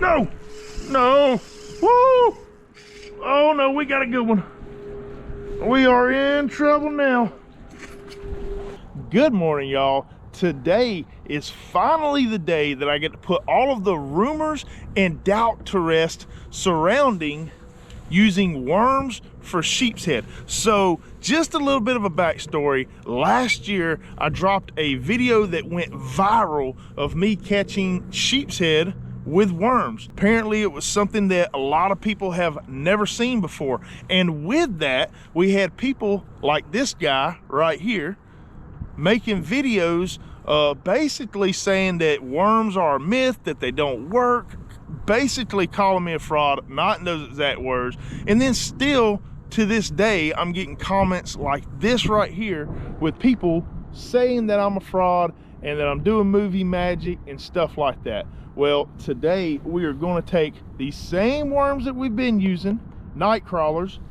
No, no, woo! Oh no, we got a good one. We are in trouble now. Good morning, y'all. Today is finally the day that I get to put all of the rumors and doubt to rest surrounding using worms for sheepshead. So just a little bit of a backstory. Last year, I dropped a video that went viral of me catching sheepshead with worms. Apparently it was something that a lot of people have never seen before. And with that, we had people like this guy right here making videos basically saying that worms are a myth, that they don't work, basically calling me a fraud, not in those exact words. And then still to this day, I'm getting comments like this right here with people saying that I'm a fraud and that I'm doing movie magic and stuff like that. Well, today we are going to take these same worms that we've been using, night crawlers,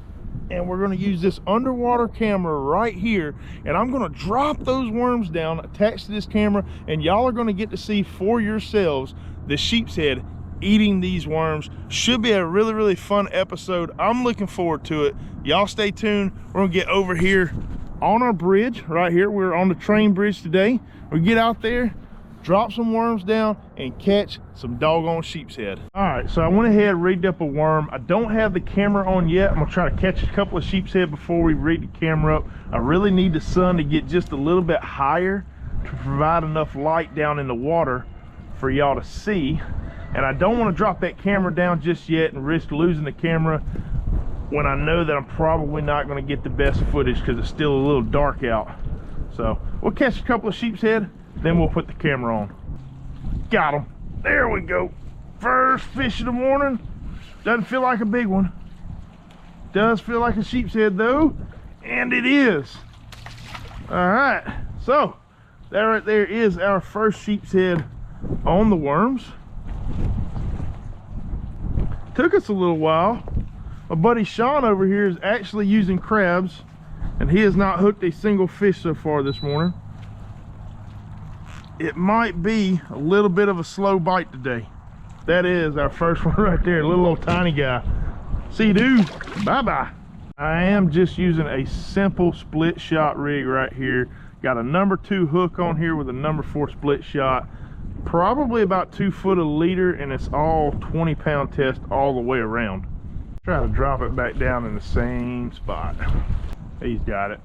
and we're going to use this underwater camera right here, and I'm going to drop those worms down attached to this camera, and y'all are going to get to see for yourselves the sheepshead eating these worms. Should be a really fun episode. I'm looking forward to it. Y'all stay tuned. We're going to get over here on our bridge right here. We're on the train bridge today. We get out there, drop some worms down, and catch some doggone sheepshead. All right, so I went ahead and rigged up a worm. I don't have the camera on yet. I'm gonna try to catch a couple of sheepshead before we rig the camera up. I really need the sun to get just a little bit higher to provide enough light down in the water for y'all to see. And I don't want to drop that camera down just yet and risk losing the camera when I know that I'm probably not going to get the best footage because it's still a little dark out. So we'll catch a couple of sheepshead, then we'll put the camera on. Got him. There we go. First fish of the morning. Doesn't feel like a big one. Does feel like a sheepshead though, and it is. All right, so that right there is our first sheepshead on the worms. Took us a little while. My buddy Sean over here is actually using crabs, and he has not hooked a single fish so far this morning. It might be a little bit of a slow bite today. That is our first one right there, a little old tiny guy. See you, dude. Bye-bye. I am just using a simple split shot rig right here. Got a number 2 hook on here with a number 4 split shot. Probably about 2 foot a leader, and it's all 20-pound test all the way around. Try to drop it back down in the same spot. He's got it.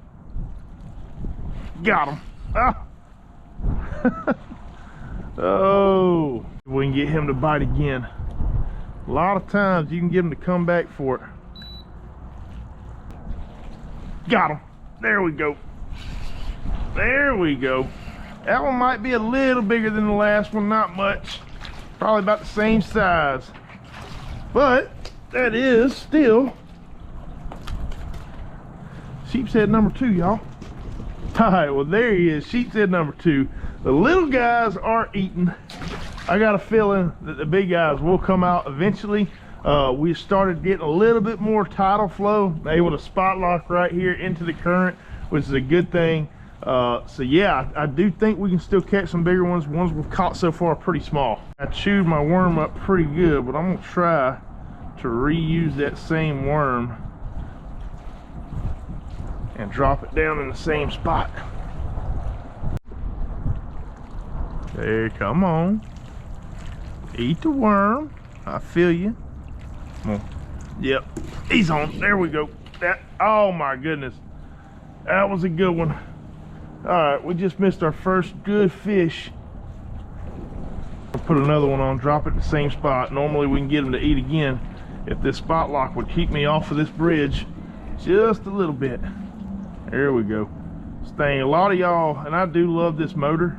Got him. Ah. Oh, we can get him to bite again. A lot of times you can get him to come back for it. Got him. There we go. There we go. That one might be a little bigger than the last one, not much. Probably about the same size. But that is still sheepshead number 2, y'all. All right, well there he is, sheepshead number 2. The little guys are eating. I got a feeling that the big guys will come out eventually. We started getting a little bit more tidal flow, able to spot lock right here into the current, which is a good thing. So yeah, I do think we can still catch some bigger ones. Ones we've caught so far are pretty small. I chewed my worm up pretty good, but I'm gonna try to reuse that same worm and drop it down in the same spot. There, come on. Eat the worm. I feel you. Come on. Yep, he's on. There we go. That, oh my goodness. That was a good one. All right, we just missed our first good fish. I'll put another one on, drop it in the same spot. Normally we can get them to eat again if this spot lock would keep me off of this bridge just a little bit. There we go. This thing, a lot of y'all, and I do love this motor,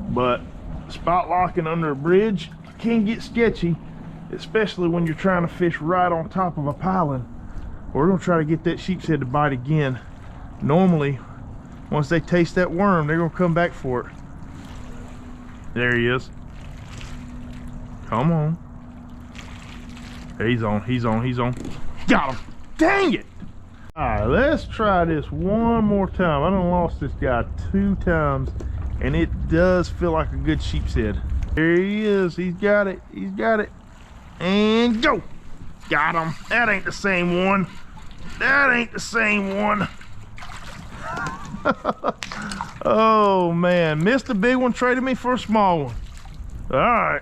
but spot locking under a bridge can get sketchy, especially when you're trying to fish right on top of a piling. We're gonna try to get that sheepshead to bite again. Normally, once they taste that worm, they're gonna come back for it. There he is. Come on. He's on, he's on, he's on. Got him. Dang it. All right, let's try this one more time. I done lost this guy 2 times, and it does feel like a good sheepshead. There he is. He's got it. He's got it. And go. Got him. That ain't the same one. That ain't the same one. Oh man, missed a big one, traded me for a small one. All right.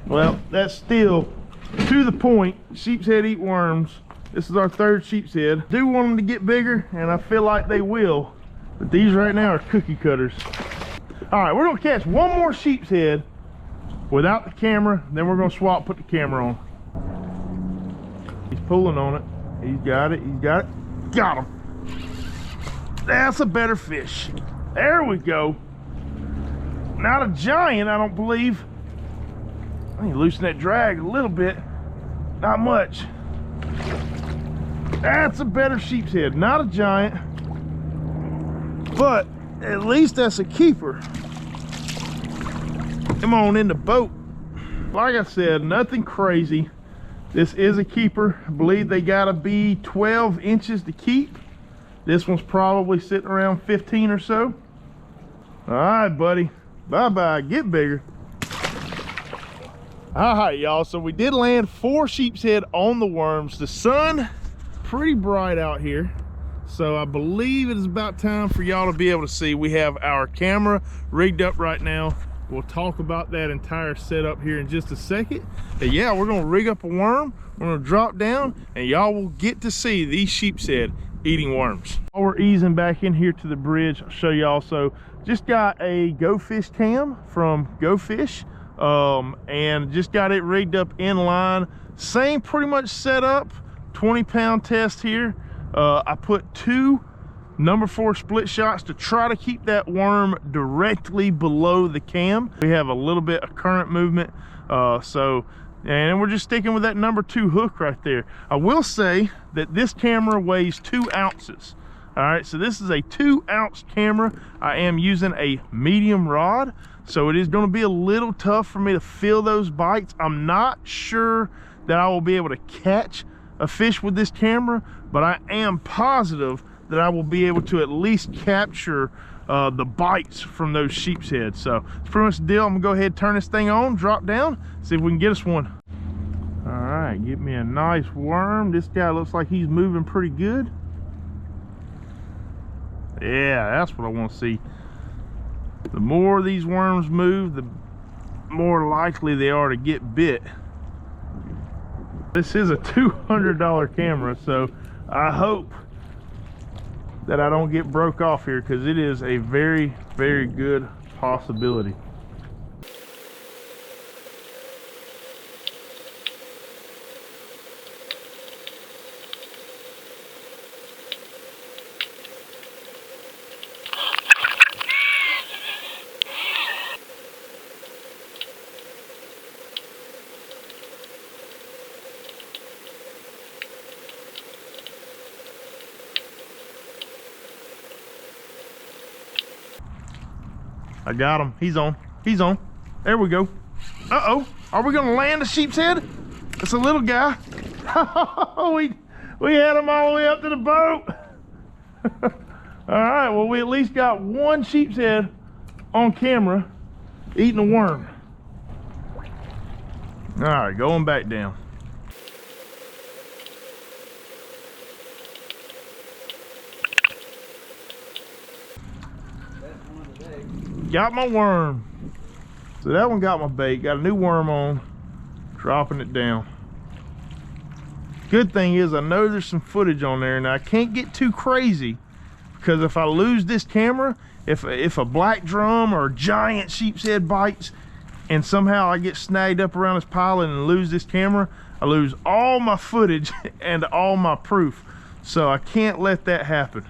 Well, that's still to the point. Sheepshead eat worms. This is our third sheepshead. Do want them to get bigger, and I feel like they will. But these right now are cookie cutters. All right, we're gonna catch one more sheepshead without the camera, then we're gonna swap, put the camera on. He's pulling on it. He's got it, he's got it. Got him. That's a better fish. There we go. Not a giant, I don't believe. I need to loosen that drag a little bit. Not much. That's a better sheepshead. Not a giant, but at least that's a keeper. Come on in the boat. Like I said, nothing crazy. This is a keeper. I believe they gotta be 12 inches to keep. This one's probably sitting around 15 or so. All right, buddy. Bye-bye. Get bigger. All right, y'all. So we did land 4 sheepshead on the worms. The sun, pretty bright out here. So I believe it is about time for y'all to be able to see. We have our camera rigged up right now. We'll talk about that entire setup here in just a second. But yeah, we're gonna rig up a worm. We're gonna drop down and y'all will get to see these sheepshead eating worms. While we're easing back in here to the bridge, I'll show you also, just got a Go Fish cam from Go Fish, and just got it rigged up in line. Same pretty much setup, 20-pound test here. I put 2 number 4 split shots to try to keep that worm directly below the cam. We have a little bit of current movement, and we're just sticking with that number 2 hook right there. I will say that this camera weighs 2 ounces. All right, so this is a 2-ounce camera. I am using a medium rod, so it is going to be a little tough for me to feel those bites. I'm not sure that I will be able to catch a fish with this camera, but I am positive that I will be able to at least capture the bites from those sheepshead. So it's pretty much the deal. I'm gonna go ahead and turn this thing on, drop down, see if we can get us one. All right, get me a nice worm. This guy looks like he's moving pretty good. Yeah, that's what I want to see. The more these worms move, the more likely they are to get bit. This is a $200 camera, so I hope that I don't get broke off here, because it is a very, very good possibility. I got him. He's on. He's on. There we go. Uh-oh. Are we going to land a sheepshead? It's a little guy. we had him all the way up to the boat. All right. Well, we at least got one sheepshead on camera eating a worm. All right. Going back down. Got my worm. So that one got my bait. Got a new worm on. Dropping it down. Good thing is I know there's some footage on there. Now I can't get too crazy, because if I lose this camera, if a black drum or a giant sheepshead bites and somehow I get snagged up around this piling and lose this camera, I lose all my footage and all my proof. So I can't let that happen.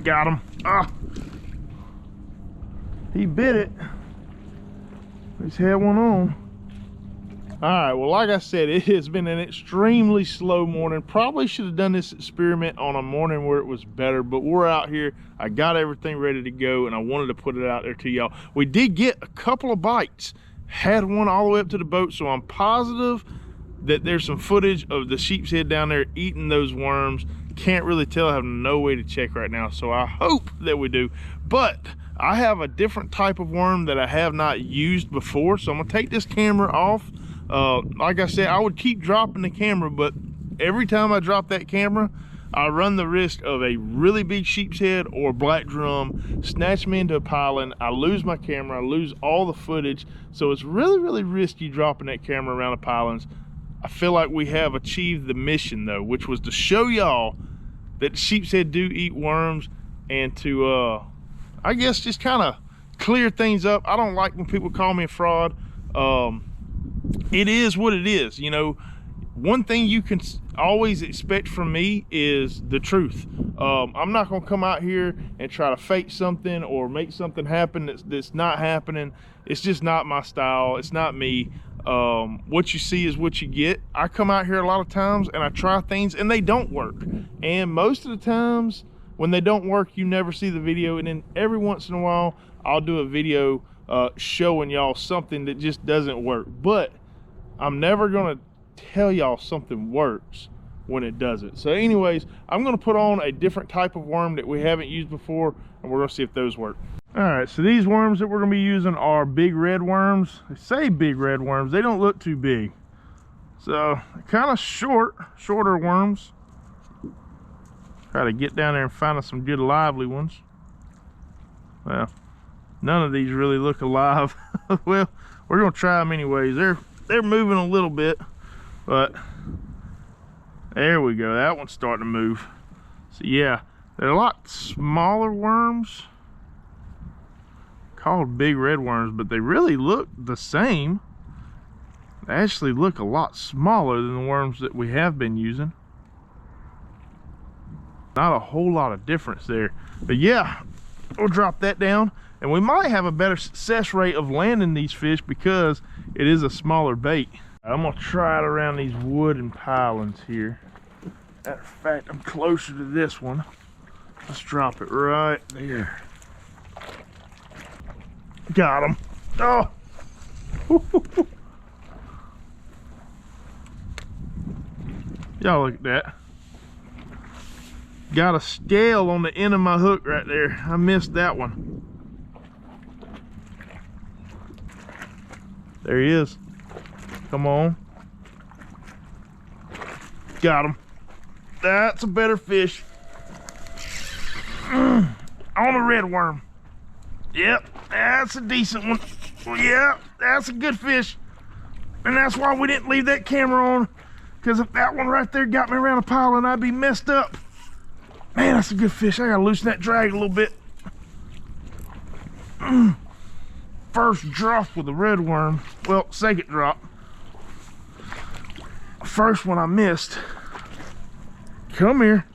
Got him. Ah, he bit it. He's had one on. All right, well, like I said, it has been an extremely slow morning. Probably should have done this experiment on a morning where it was better, but we're out here. I got everything ready to go, and I wanted to put it out there to y'all. We did get a couple of bites. Had one all the way up to the boat, so I'm positive that there's some footage of the sheepshead down there eating those worms. Can't really tell. I have no way to check right now, so I hope that we do. But I have a different type of worm that I have not used before, so I'm gonna take this camera off. Like I said, I would keep dropping the camera, but every time I drop that camera, I run the risk of a really big sheepshead or black drum snatch me into a piling. I lose my camera, I lose all the footage, so it's really, really risky dropping that camera around the pilings. I feel like we have achieved the mission though, which was to show y'all that sheepshead do eat worms, and to I guess just kind of clear things up. I don't like when people call me a fraud. It is what it is, you know. One thing you can always expect from me is the truth. I'm not gonna come out here and try to fake something or make something happen that's not happening. It's just not my style. It's not me. What you see is what you get. I come out here a lot of times and I try things and they don't work. And most of the times when they don't work, you never see the video. And then every once in a while, I'll do a video showing y'all something that just doesn't work. But I'm never gonna tell y'all something works when it doesn't. So anyways, I'm gonna put on a different type of worm that we haven't used before, and we're gonna see if those work. All right, so these worms that we're gonna be using are big red worms. They say big red worms. They don't look too big. So kind of shorter worms. Try to get down there and find us some good lively ones. Well, none of these really look alive. Well, we're gonna try them anyways. They're moving a little bit, but there we go. That one's starting to move. So yeah, they're a lot smaller worms called big red worms, but they really look the same. They actually look a lot smaller than the worms that we have been using. Not a whole lot of difference there, but yeah, we'll drop that down, and we might have a better success rate of landing these fish because it is a smaller bait. I'm gonna try it around these wooden pilings here. Matter of fact, I'm closer to this one. Let's drop it right there. Got him. Oh! Y'all look at that. Got a scale on the end of my hook right there. I missed that one. There he is. Come on. Got him. That's a better fish. On a red worm. Yep, that's a decent one. Yep, that's a good fish. And that's why we didn't leave that camera on. Because if that one right there got me around a pile, and I'd be messed up. Man, that's a good fish. I gotta loosen that drag a little bit. First drop with the red worm. Well, second drop. First one I missed. Come here.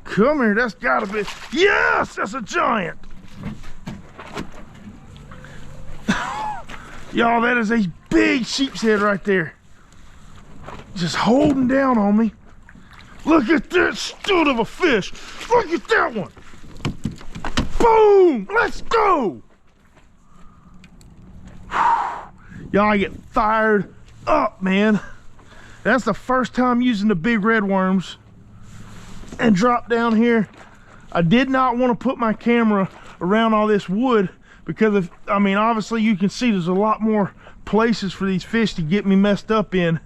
Come here. That's gotta be. Yes, that's a giant. Y'all, that is a big sheepshead right there. Just holding down on me. Look at that stud of a fish. Look at that one. Boom! Let's go! Y'all, I get fired up, man. That's the first time using the big red worms. And drop down here. I did not want to put my camera around all this wood because I mean, obviously you can see there's a lot more places for these fish to get me messed up in.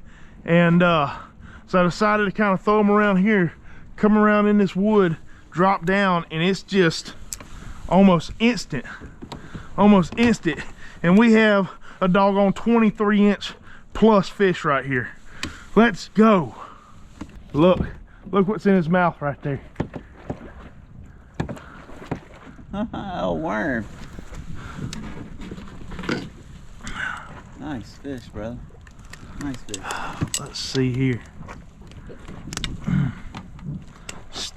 And so I decided to kind of throw them around here, come around in this wood, drop down, and it's just almost instant. Almost instant. And we have a doggone 23-inch plus fish right here. Let's go. Look what's in his mouth right there. Oh, worm. Nice fish, brother. Nice fish. Let's see here.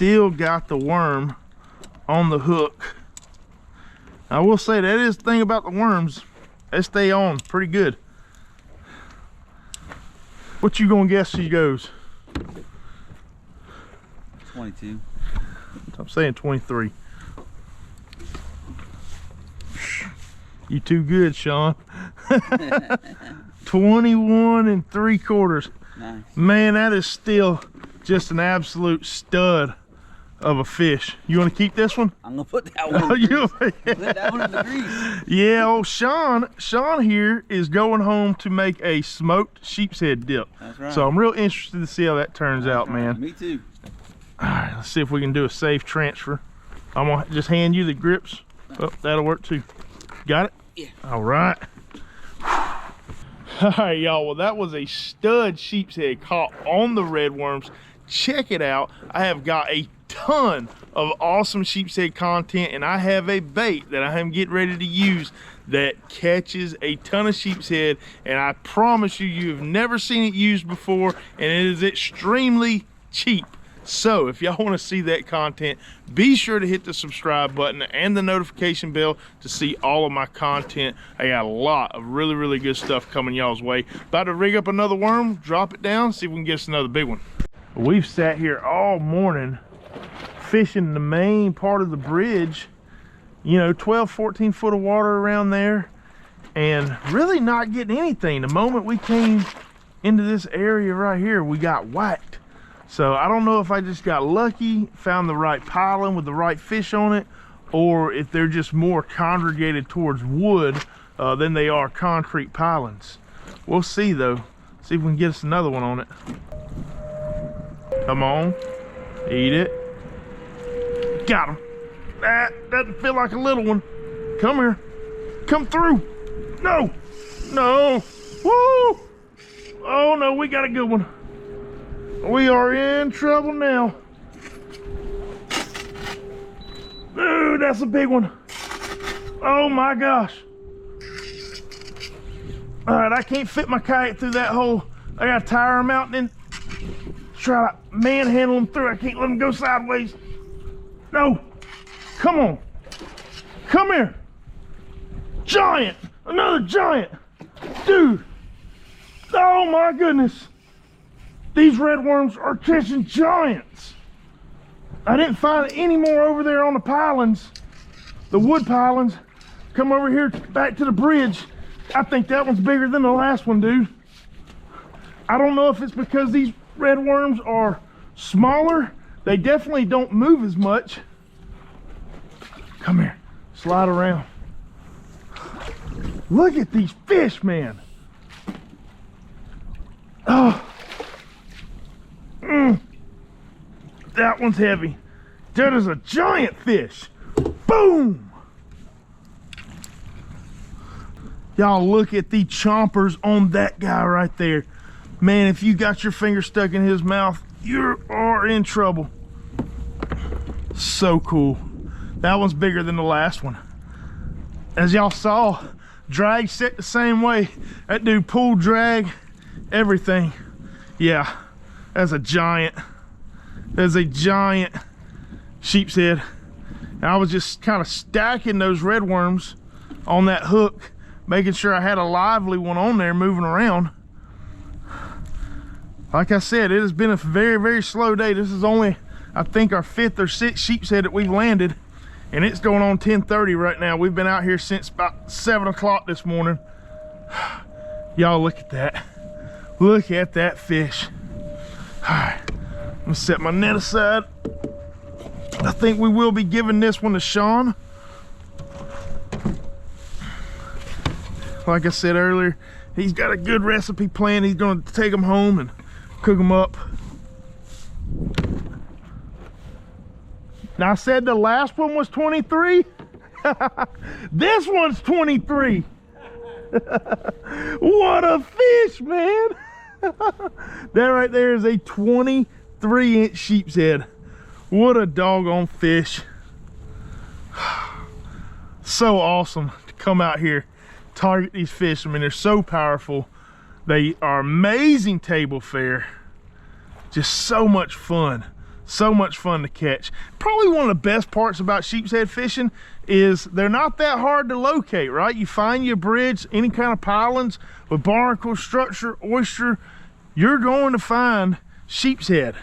still got the worm on the hook. I will say that is the thing about the worms, they stay on pretty good. What you gonna guess she goes? 22. I'm saying 23. You too good, Sean. 21 3/4. Nice. Man, that is still just an absolute stud of a fish. You want to keep this one? I'm gonna put that one. Put that one in the grease. Yeah, old Sean here is going home to make a smoked sheepshead dip. That's right. So I'm real interested to see how that turns out, man. Me too. All right, let's see if we can do a safe transfer. I'm gonna just hand you the grips. Oh, that'll work too. Got it? Yeah. All right. All right, y'all. Well, that was a stud sheepshead caught on the red worms. Check it out. I have got a ton of awesome sheepshead content, and I have a bait that I am getting ready to use that catches a ton of sheepshead, and I promise you, you've never seen it used before, and it is extremely cheap. So if y'all want to see that content, be sure to hit the subscribe button and the notification bell to see all of my content. I got a lot of really good stuff coming y'all's way. About to rig up another worm, drop it down, see if we can get us another big one. We've sat here all morning fishing the main part of the bridge, you know, 12-14 foot of water around there, and really not getting anything. The moment we came into this area right here, we got whacked. So I don't know if I just got lucky, found the right piling with the right fish on it, or if they're just more congregated towards wood than they are concrete pilings. We'll see though. See if we can get us another one on it. Come on, eat it. Got him. That doesn't feel like a little one. Come here, come through. No, no, woo! Oh no, we got a good one. We are in trouble now. Ooh, that's a big one. Oh my gosh. All right, I can't fit my kayak through that hole. I gotta tire him out and then try to manhandle him through. I can't let him go sideways. No, come on. Come here. Giant, another giant. Dude, oh my goodness. These red worms are catching giants. I didn't find any more over there on the pilings, the wood pilings. Come over here back to the bridge. I think that one's bigger than the last one, dude. I don't know if it's because these red worms are smaller. They definitely don't move as much. Come here, slide around. Look at these fish, man. Oh. That one's heavy. That is a giant fish. Boom! Y'all look at the chompers on that guy right there. Man, if you got your finger stuck in his mouth, you are in trouble. So cool. That one's bigger than the last one. As y'all saw, drag set the same way. That dude pulled drag, everything. Yeah. That's a giant. That's a giant sheepshead. And I was just kind of stacking those red worms on that hook, making sure I had a lively one on there moving around. Like I said, it has been a very slow day. This is only, I think, our 5th or 6th sheepshead that we've landed, and it's going on 10:30 right now. We've been out here since about 7 o'clock this morning. Y'all look at that. Look at that fish. All right, I'm gonna set my net aside. I think we will be giving this one to Sean. Like I said earlier, he's got a good recipe plan. He's gonna take them home and cook them up. Now I said the last one was 23. This one's 23. What a fish, man. That right there is a 23-inch sheepshead. What a doggone fish. So awesome to come out here, target these fish. I mean, they're so powerful. They are amazing table fare. Just so much fun. So much fun to catch. Probably one of the best parts about sheepshead fishing is they're not that hard to locate, right? You find your bridge, any kind of pilings with barnacle, structure, oyster, you're going to find sheepshead.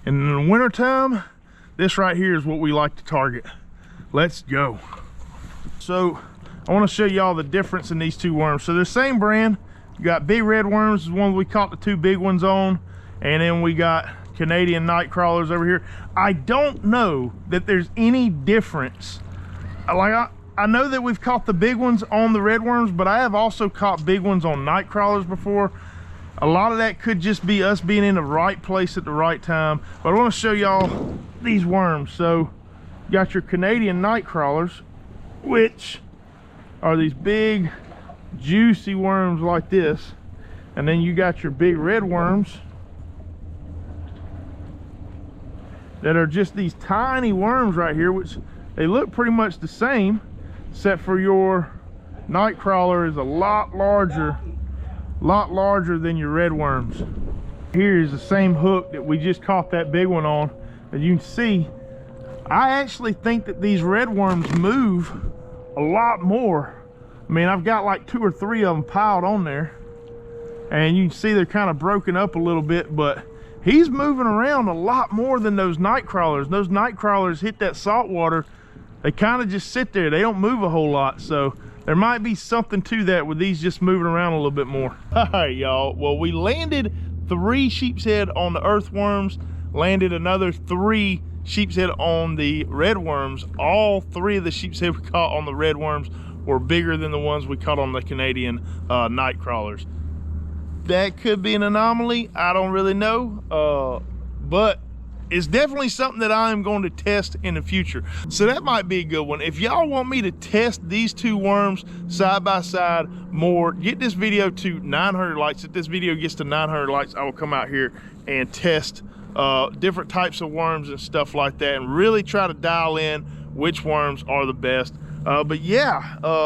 And in the wintertime, this right here is what we like to target. Let's go. So I want to show y'all the difference in these two worms. So they're the same brand. You got big red worms, is one we caught the two big ones on, and then we got Canadian night crawlers over here. I don't know that there's any difference. Like I know that we've caught the big ones on the red worms, but I have also caught big ones on night crawlers before. A lot of that could just be us being in the right place at the right time. But I want to show y'all these worms. So you got your Canadian night crawlers, which are these big juicy worms like this, and then you got your big red worms that are just these tiny worms right here, which they look pretty much the same, except for your night crawler is a lot larger than your red worms. Here is the same hook that we just caught that big one on. As you can see, I actually think that these red worms move a lot more. I mean, I've got like 2 or 3 of them piled on there, and you can see they're kind of broken up a little bit, but he's moving around a lot more than those night crawlers. Those night crawlers hit that salt water, they kind of just sit there. They don't move a whole lot, so there might be something to that with these just moving around a little bit more. All right, y'all. Well, we landed 3 sheepshead on the earthworms, landed another 3 sheepshead on the red worms. All 3 of the sheepshead we caught on the red worms were bigger than the ones we caught on the Canadian night crawlers. That could be an anomaly. I don't really know, but it's definitely something that I am going to test in the future. So that might be a good one. If y'all want me to test these 2 worms side by side more, get this video to 900 likes. If this video gets to 900 likes, I will come out here and test different types of worms and stuff like that, and really try to dial in which worms are the best. But yeah,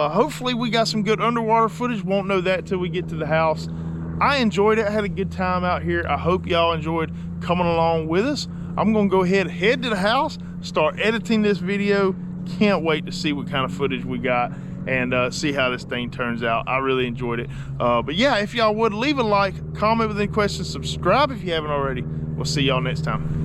hopefully we got some good underwater footage. Won't know that till we get to the house. I enjoyed it. I had a good time out here. I hope y'all enjoyed coming along with us. I'm gonna go ahead, head to the house, start editing this video. Can't wait to see what kind of footage we got and see how this thing turns out. I really enjoyed it. But yeah, if y'all would leave a like, comment with any questions, subscribe if you haven't already. We'll see y'all next time.